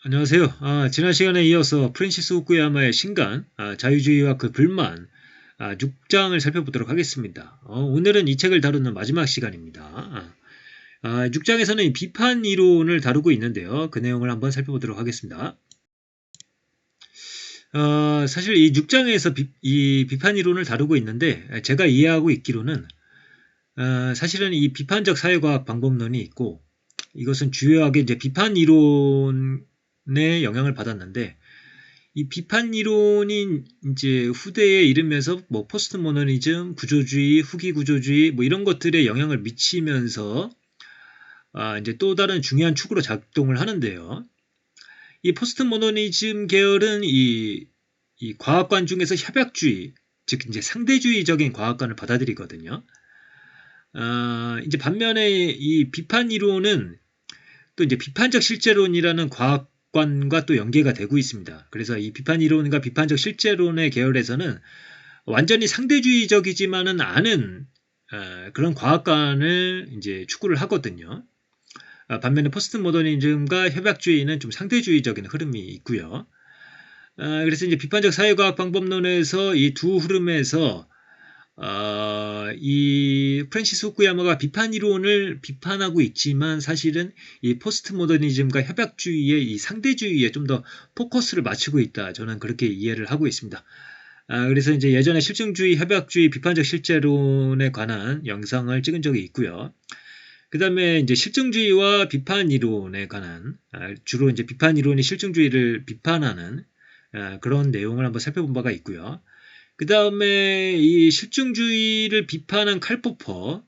안녕하세요. 지난 시간에 이어서 프랜시스 후쿠야마의 신간, 자유주의와 그 불만, 6장을 살펴보도록 하겠습니다. 오늘은 이 책을 다루는 마지막 시간입니다. 6장에서는 이 비판 이론을 다루고 있는데요. 그 내용을 한번 살펴보도록 하겠습니다. 사실 이 6장에서 이 비판 이론을 다루고 있는데, 제가 이해하고 있기로는, 사실은 이 비판적 사회과학 방법론이 있고, 이것은 주요하게 이제 비판 이론의 영향을 받았는데, 이 비판 이론이 이제 후대에 이르면서 뭐 포스트 모더니즘, 구조주의, 후기 구조주의 뭐 이런 것들에 영향을 미치면서 이제 또 다른 중요한 축으로 작동을 하는데요. 이 포스트 모더니즘 계열은 이 과학관 중에서 협약주의, 즉 이제 상대주의적인 과학관을 받아들이거든요. 이제 반면에 이 비판 이론은 또 이제 비판적 실제론이라는 과학관과 또 연계가 되고 있습니다. 그래서 이 비판 이론과 비판적 실제론의 계열에서는 완전히 상대주의적이지만은 않은 그런 과학관을 이제 추구를 하거든요. 반면에 포스트 모더니즘과 협약주의는 좀 상대주의적인 흐름이 있고요. 그래서 이제 비판적 사회과학 방법론에서 이 두 흐름에서 이 프랜시스 후쿠야마가 비판 이론을 비판하고 있지만 사실은 이 포스트 모더니즘과 협약주의의 이 상대주의에 좀 더 포커스를 맞추고 있다. 저는 그렇게 이해를 하고 있습니다. 그래서 이제 예전에 실증주의, 협약주의, 비판적 실제론에 관한 영상을 찍은 적이 있고요. 그 다음에 이제 실증주의와 비판 이론에 관한 주로 이제 비판 이론이 실증주의를 비판하는 그런 내용을 한번 살펴본 바가 있고요. 그 다음에 이 실증주의를 비판한 칼포퍼,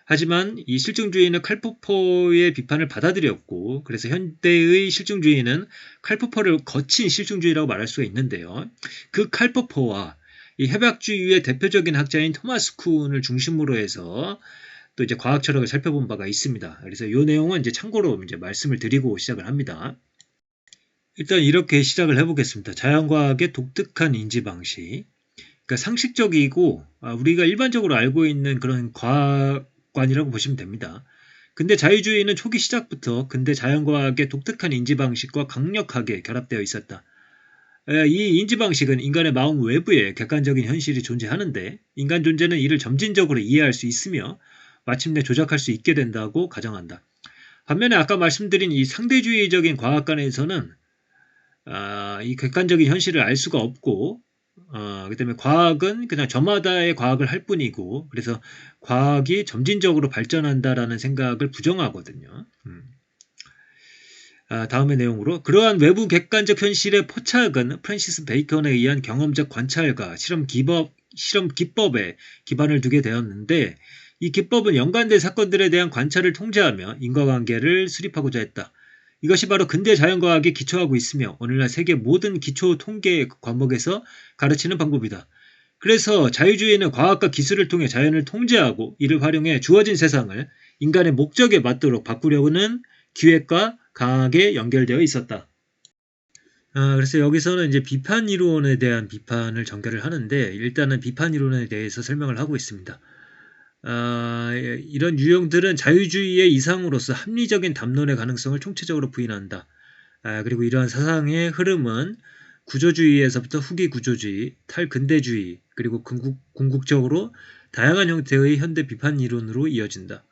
하지만 이 실증주의는 칼포퍼의 비판을 받아들였고, 그래서 현대의 실증주의는 칼포퍼를 거친 실증주의라고 말할 수가 있는데요. 그 칼포퍼와 이 협약주의의 대표적인 학자인 토마스 쿤을 중심으로 해서 또 이제 과학 철학을 살펴본 바가 있습니다. 그래서 이 내용은 이제 참고로 이제 말씀을 드리고 시작을 합니다. 일단 이렇게 시작을 해보겠습니다. 자연과학의 독특한 인지 방식. 그러니까 상식적이고 우리가 일반적으로 알고 있는 그런 과학관이라고 보시면 됩니다. 근대 자유주의는 초기 시작부터 근대 자연과학의 독특한 인지방식과 강력하게 결합되어 있었다. 이 인지방식은 인간의 마음 외부에 객관적인 현실이 존재하는데 인간 존재는 이를 점진적으로 이해할 수 있으며 마침내 조작할 수 있게 된다고 가정한다. 반면에 아까 말씀드린 이 상대주의적인 과학관에서는 이 객관적인 현실을 알 수가 없고 그다음에 과학은 그냥 저마다의 과학을 할 뿐이고 그래서 과학이 점진적으로 발전한다라는 생각을 부정하거든요. 다음의 내용으로 그러한 외부 객관적 현실의 포착은 프랜시스 베이컨에 의한 경험적 관찰과 실험 기법에 기반을 두게 되었는데 이 기법은 연관된 사건들에 대한 관찰을 통제하며 인과관계를 수립하고자 했다. 이것이 바로 근대 자연과학에 기초하고 있으며 오늘날 세계 모든 기초 통계 과목에서 가르치는 방법이다. 그래서 자유주의는 과학과 기술을 통해 자연을 통제하고 이를 활용해 주어진 세상을 인간의 목적에 맞도록 바꾸려는 기획과 강하게 연결되어 있었다. 그래서 여기서는 이제 비판 이론에 대한 비판을 전개를 하는데 일단은 비판 이론에 대해서 설명을 하고 있습니다. 이런 유형들은 자유주의의 이상으로서 합리적인 담론의 가능성을 총체적으로 부인한다. 그리고 이러한 사상의 흐름은 구조주의에서부터 후기 구조주의, 탈근대주의, 그리고 궁극적으로 다양한 형태의 현대 비판 이론으로 이어진다.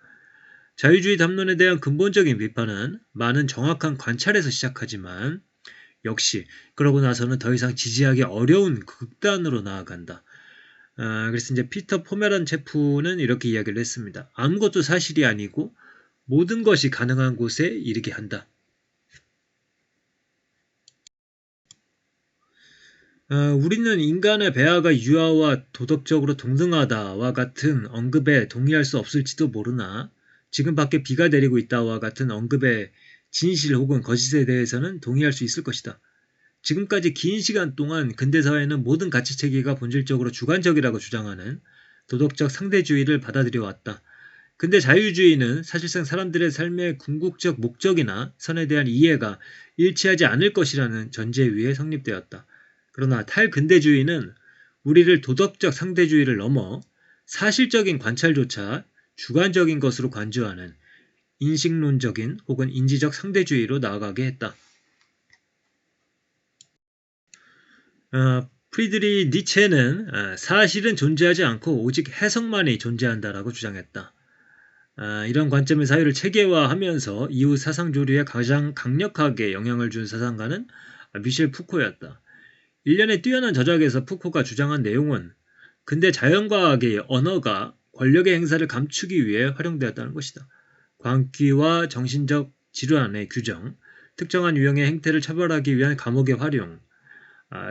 자유주의 담론에 대한 근본적인 비판은 많은 정확한 관찰에서 시작하지만 역시 그러고 나서는 더 이상 지지하기 어려운 극단으로 나아간다. 그래서 이제 피터 포메란 체프는 이렇게 이야기를 했습니다. 아무것도 사실이 아니고 모든 것이 가능한 곳에 이르게 한다. 우리는 인간의 배아가 유아와 도덕적으로 동등하다와 같은 언급에 동의할 수 없을지도 모르나 지금 밖에 비가 내리고 있다와 같은 언급의 진실 혹은 거짓에 대해서는 동의할 수 있을 것이다. 지금까지 긴 시간 동안 근대사회는 모든 가치체계가 본질적으로 주관적이라고 주장하는 도덕적 상대주의를 받아들여 왔다. 근데 자유주의는 사실상 사람들의 삶의 궁극적 목적이나 선에 대한 이해가 일치하지 않을 것이라는 전제 위에 성립되었다. 그러나 탈근대주의는 우리를 도덕적 상대주의를 넘어 사실적인 관찰조차 주관적인 것으로 간주하는 인식론적인 혹은 인지적 상대주의로 나아가게 했다. 프리드리 니체는 사실은 존재하지 않고 오직 해석만이 존재한다라고 주장했다. 이런 관점의 사회를 체계화하면서 이후 사상 조류에 가장 강력하게 영향을 준 사상가는 미셸 푸코였다. 일련의 뛰어난 저작에서 푸코가 주장한 내용은 근대 자연과학의 언어가 권력의 행사를 감추기 위해 활용되었다는 것이다. 광기와 정신적 질환의 규정, 특정한 유형의 행태를 처벌하기 위한 감옥의 활용,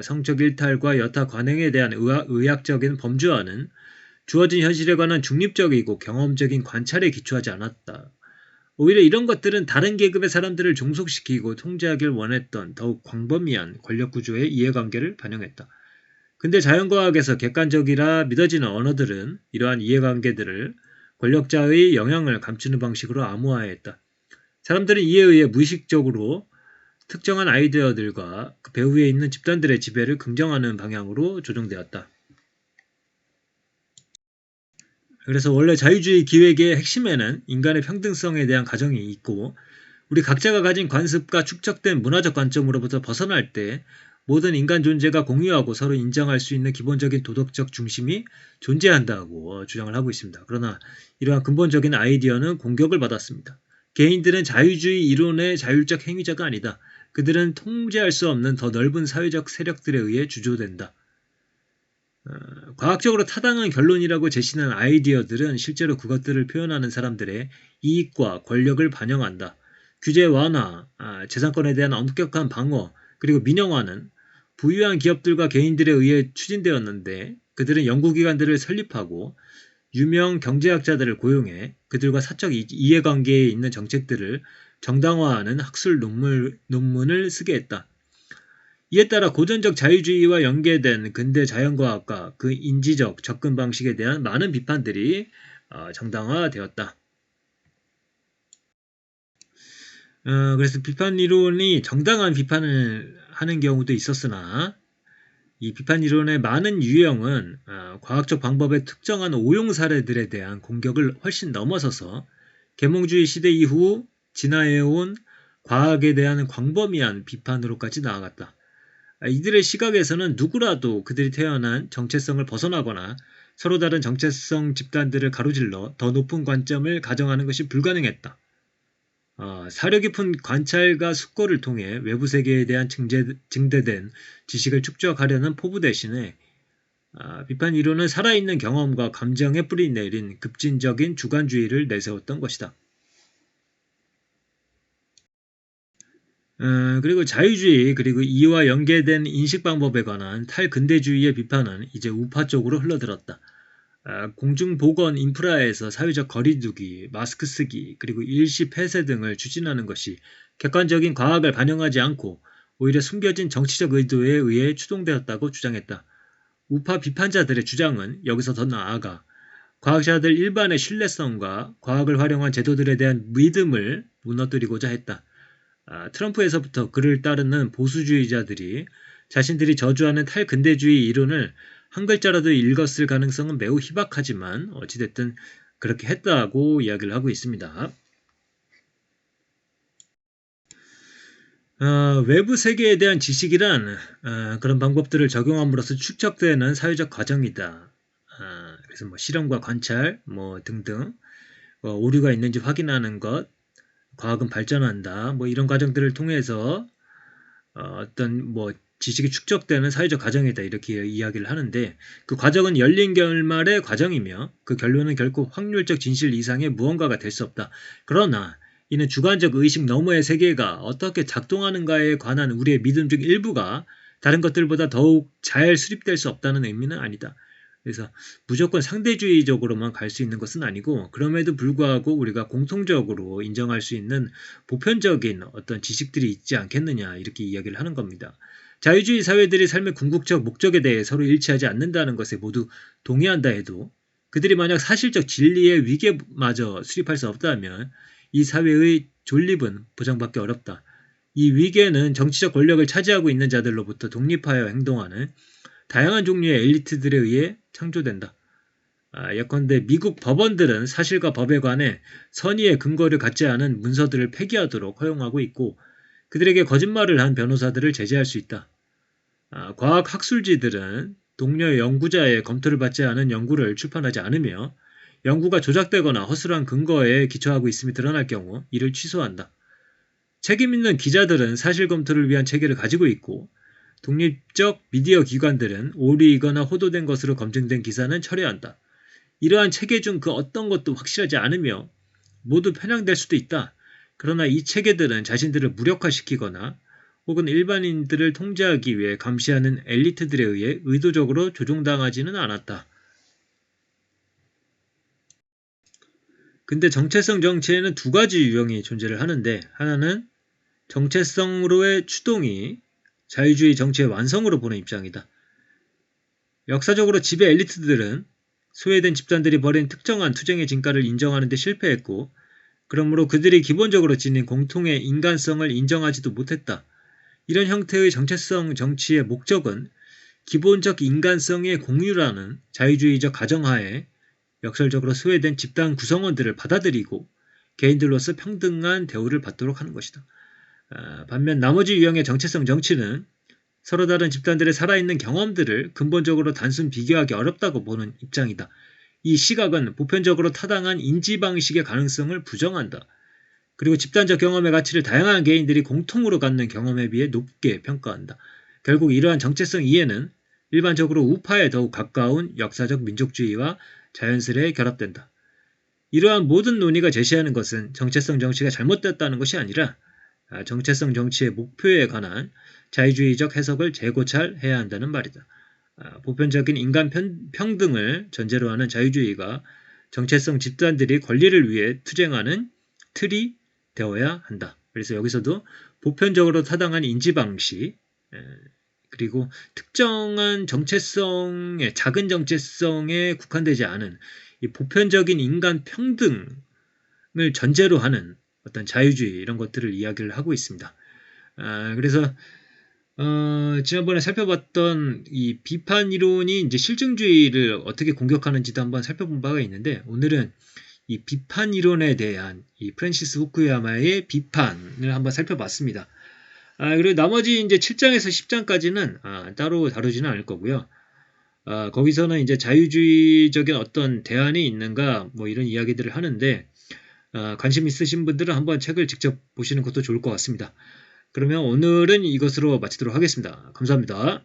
성적 일탈과 여타 관행에 대한 의학적인 범주화는 주어진 현실에 관한 중립적이고 경험적인 관찰에 기초하지 않았다. 오히려 이런 것들은 다른 계급의 사람들을 종속시키고 통제하길 원했던 더욱 광범위한 권력구조의 이해관계를 반영했다. 근데 자연과학에서 객관적이라 믿어지는 언어들은 이러한 이해관계들을 권력자의 영향을 감추는 방식으로 암호화했다. 사람들은 이에 의해 무의식적으로 특정한 아이디어들과 그 배후에 있는 집단들의 지배를 긍정하는 방향으로 조정되었다. 그래서 원래 자유주의 기획의 핵심에는 인간의 평등성에 대한 가정이 있고 우리 각자가 가진 관습과 축적된 문화적 관점으로부터 벗어날 때 모든 인간 존재가 공유하고 서로 인정할 수 있는 기본적인 도덕적 중심이 존재한다고 주장을 하고 있습니다. 그러나 이러한 근본적인 아이디어는 공격을 받았습니다. 개인들은 자유주의 이론의 자율적 행위자가 아니다. 그들은 통제할 수 없는 더 넓은 사회적 세력들에 의해 주조된다. 과학적으로 타당한 결론이라고 제시하는 아이디어들은 실제로 그것들을 표현하는 사람들의 이익과 권력을 반영한다. 규제 완화, 재산권에 대한 엄격한 방어, 그리고 민영화는 부유한 기업들과 개인들에 의해 추진되었는데 그들은 연구기관들을 설립하고 유명 경제학자들을 고용해 그들과 사적 이해관계에 있는 정책들을 정당화하는 학술 논문을 쓰게 했다. 이에 따라 고전적 자유주의와 연계된 근대 자연과학과 그 인지적 접근 방식에 대한 많은 비판들이 정당화되었다. 그래서 비판 이론이 정당한 비판을 하는 경우도 있었으나 이 비판 이론의 많은 유형은 과학적 방법의 특정한 오용 사례들에 대한 공격을 훨씬 넘어서서 계몽주의 시대 이후 진화해온 과학에 대한 광범위한 비판으로까지 나아갔다. 이들의 시각에서는 누구라도 그들이 태어난 정체성을 벗어나거나 서로 다른 정체성 집단들을 가로질러 더 높은 관점을 가정하는 것이 불가능했다. 사려 깊은 관찰과 숙고를 통해 외부 세계에 대한 증대된 지식을 축적하려는 포부 대신에 비판 이론은 살아있는 경험과 감정에 뿌리내린 급진적인 주관주의를 내세웠던 것이다. 그리고 자유주의 그리고 이와 연계된 인식 방법에 관한 탈근대주의의 비판은 이제 우파 쪽으로 흘러들었다. 공중보건 인프라에서 사회적 거리두기, 마스크 쓰기, 그리고 일시 폐쇄 등을 추진하는 것이 객관적인 과학을 반영하지 않고 오히려 숨겨진 정치적 의도에 의해 추동되었다고 주장했다. 우파 비판자들의 주장은 여기서 더 나아가 과학자들 일반의 신뢰성과 과학을 활용한 제도들에 대한 믿음을 무너뜨리고자 했다. 트럼프에서부터 그를 따르는 보수주의자들이 자신들이 저주하는 탈근대주의 이론을 한 글자라도 읽었을 가능성은 매우 희박하지만 어찌됐든 그렇게 했다고 이야기를 하고 있습니다. 외부 세계에 대한 지식이란 그런 방법들을 적용함으로써 축적되는 사회적 과정이다. 그래서 실험과 관찰 등등 오류가 있는지 확인하는 것, 과학은 발전한다. 이런 과정들을 통해서 어떤 지식이 축적되는 사회적 과정이다. 이렇게 이야기를 하는데 그 과정은 열린 결말의 과정이며 그 결론은 결코 확률적 진실 이상의 무언가가 될 수 없다. 그러나 이는 주관적 의식 너머의 세계가 어떻게 작동하는가에 관한 우리의 믿음 중 일부가 다른 것들보다 더욱 잘 수립될 수 없다는 의미는 아니다. 그래서 무조건 상대주의적으로만 갈 수 있는 것은 아니고 그럼에도 불구하고 우리가 공통적으로 인정할 수 있는 보편적인 어떤 지식들이 있지 않겠느냐 이렇게 이야기를 하는 겁니다. 자유주의 사회들이 삶의 궁극적 목적에 대해 서로 일치하지 않는다는 것에 모두 동의한다 해도 그들이 만약 사실적 진리의 위계마저 수립할 수 없다면 이 사회의 존립은 보장받기 어렵다. 이 위계는 정치적 권력을 차지하고 있는 자들로부터 독립하여 행동하는 다양한 종류의 엘리트들에 의해 창조된다. 예컨대 미국 법원들은 사실과 법에 관해 선의의 근거를 갖지 않은 문서들을 폐기하도록 허용하고 있고 그들에게 거짓말을 한 변호사들을 제재할 수 있다. 과학 학술지들은 동료 연구자의 검토를 받지 않은 연구를 출판하지 않으며 연구가 조작되거나 허술한 근거에 기초하고 있음이 드러날 경우 이를 취소한다. 책임 있는 기자들은 사실 검토를 위한 체계를 가지고 있고 독립적 미디어 기관들은 오류이거나 호도된 것으로 검증된 기사는 철회한다. 이러한 체계 중 그 어떤 것도 확실하지 않으며 모두 편향될 수도 있다. 그러나 이 체계들은 자신들을 무력화시키거나 혹은 일반인들을 통제하기 위해 감시하는 엘리트들에 의해 의도적으로 조종당하지는 않았다. 근데 정체성 정치에는 두 가지 유형이 존재를 하는데 하나는 정체성으로의 추동이 자유주의 정치의 완성으로 보는 입장이다. 역사적으로 지배 엘리트들은 소외된 집단들이 벌인 특정한 투쟁의 진가를 인정하는 데 실패했고 그러므로 그들이 기본적으로 지닌 공통의 인간성을 인정하지도 못했다. 이런 형태의 정체성 정치의 목적은 기본적 인간성의 공유라는 자유주의적 가정하에 역설적으로 소외된 집단 구성원들을 받아들이고 개인들로서 평등한 대우를 받도록 하는 것이다. 반면 나머지 유형의 정체성 정치는 서로 다른 집단들의 살아있는 경험들을 근본적으로 단순 비교하기 어렵다고 보는 입장이다. 이 시각은 보편적으로 타당한 인지방식의 가능성을 부정한다. 그리고 집단적 경험의 가치를 다양한 개인들이 공통으로 갖는 경험에 비해 높게 평가한다. 결국 이러한 정체성 이해는 일반적으로 우파에 더욱 가까운 역사적 민족주의와 자연스레 결합된다. 이러한 모든 논의가 제시하는 것은 정체성 정치가 잘못됐다는 것이 아니라 정체성 정치의 목표에 관한 자유주의적 해석을 재고찰해야 한다는 말이다. 보편적인 인간 평등을 전제로 하는 자유주의가 정체성 집단들이 권리를 위해 투쟁하는 틀이 되어야 한다. 그래서 여기서도 보편적으로 타당한 인지방식 그리고 특정한 정체성의 작은 정체성에 국한되지 않은 이 보편적인 인간 평등을 전제로 하는 어떤 자유주의 이런 것들을 이야기를 하고 있습니다. 그래서 지난번에 살펴봤던 이 비판 이론이 이제 실증주의를 어떻게 공격하는지도 한번 살펴본 바가 있는데 오늘은 이 비판 이론에 대한 이 프랜시스 후쿠야마의 비판을 한번 살펴봤습니다. 그리고 나머지 이제 7장에서 10장까지는 따로 다루지는 않을 거고요. 거기서는 이제 자유주의적인 어떤 대안이 있는가 뭐 이런 이야기들을 하는데 관심 있으신 분들은 한번 책을 직접 보시는 것도 좋을 것 같습니다. 그러면 오늘은 이것으로 마치도록 하겠습니다. 감사합니다.